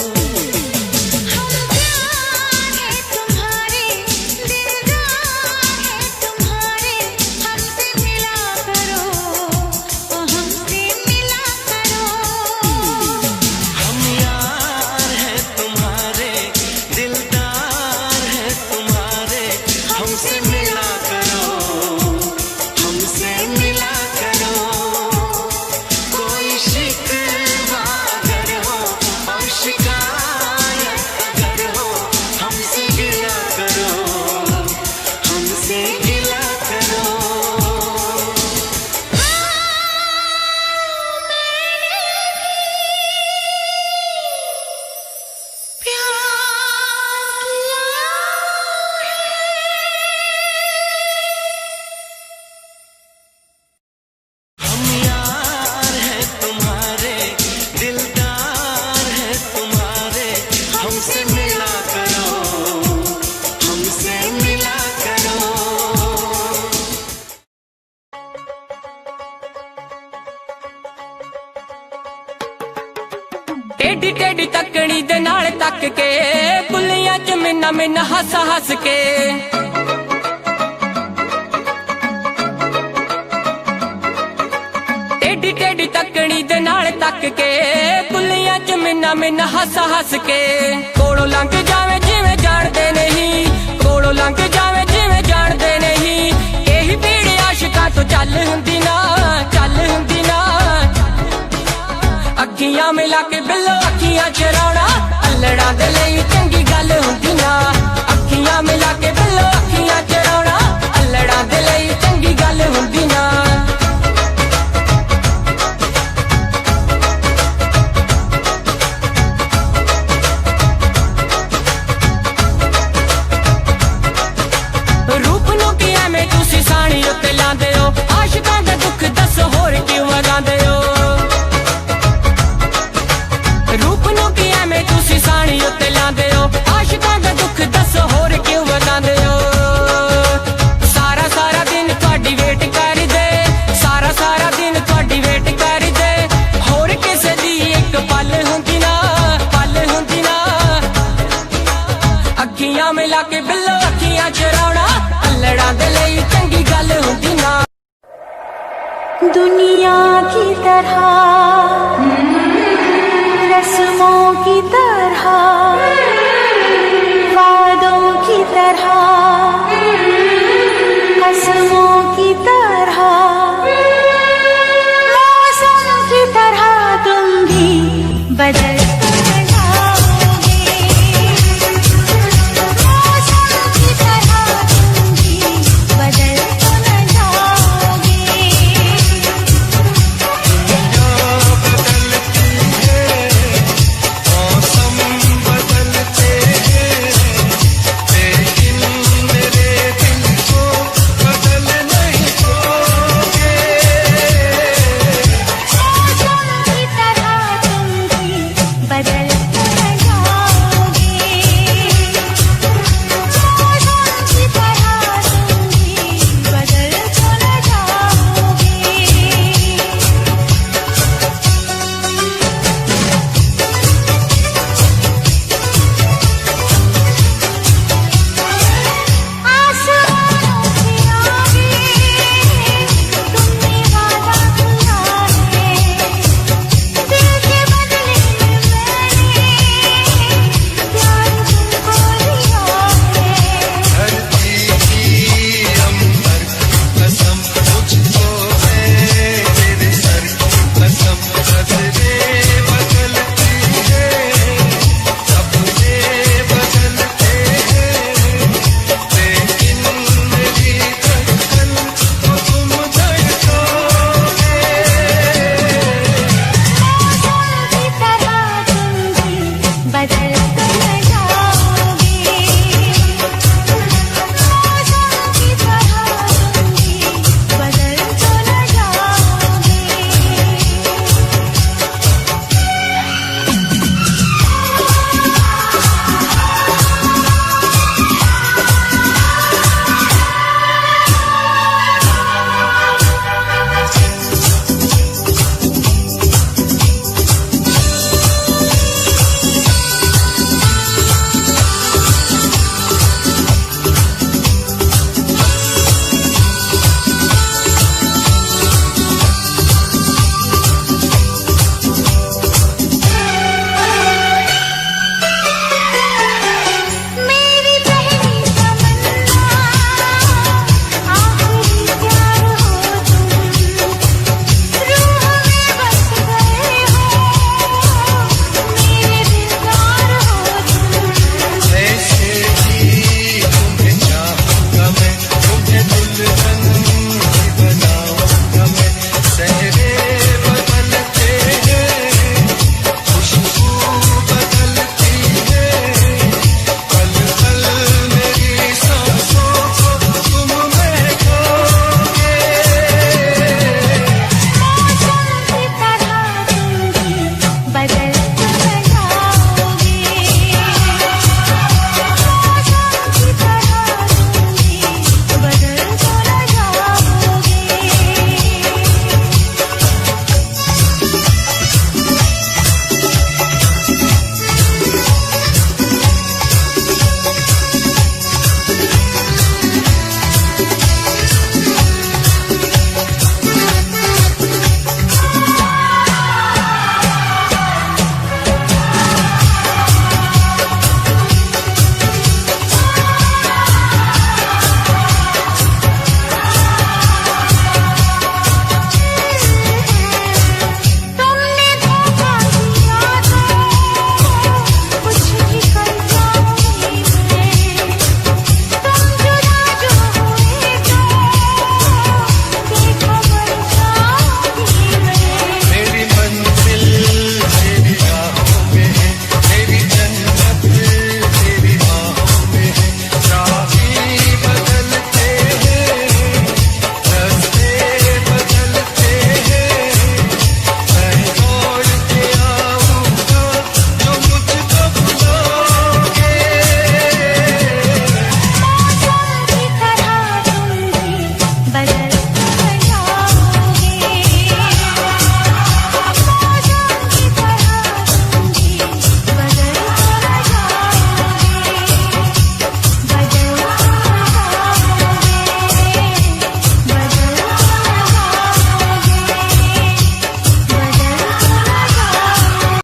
टेढ़ी टेढ़ी तकड़ी दे नाल तक के बुलियां च मिन्ना मिन्ना हस हस के टेढ़ी टेढ़ी तकड़ी दे नाल तक के बुलियां च मिन्ना मिन्ना हस हस के कोलों लंघ जावे जिवें जाणदे नहीं, कोलों लंघ जावे जिवें जाणदे नहीं। यही भीड़ आशिकां तो चल हुंदी ना, चल हुंदी ना। अखियां मिला के बिल्लो अखियां चराउणा अल्लड़ां दे लई चंगी गल हुंदी ना। अखियां मिला के बिल्लो अखियां चराउणा अल्लड़ां दे लई चंगी गल हुंदी ना। रूप नूं कि एवें तुसीं साणी उत्ते लांदे हो, आशिकां दा दुख दस होर क्यों वगांदे हो। रूप नूं कि एवें तुसीं साणी उत्ते लांदे हो, आशिकां दा दुख दस होर क्यों वगांदे हो। सारा सारा दिन तुहाडी वेट करदे, सारा सारा दिन तुहाडी वेट करदे। होर किसे दी इक पल हुंदी ना, पल हुंदी ना। अखियां मिला के बिल्लो अखियां चराउणा अल्लड़ां दे लई चंगी गल हुंदी ना। दुनिया की तरह रस्मों की तरह वादों की तरह कसमों की तरह मौसम की तरह तुम भी बदल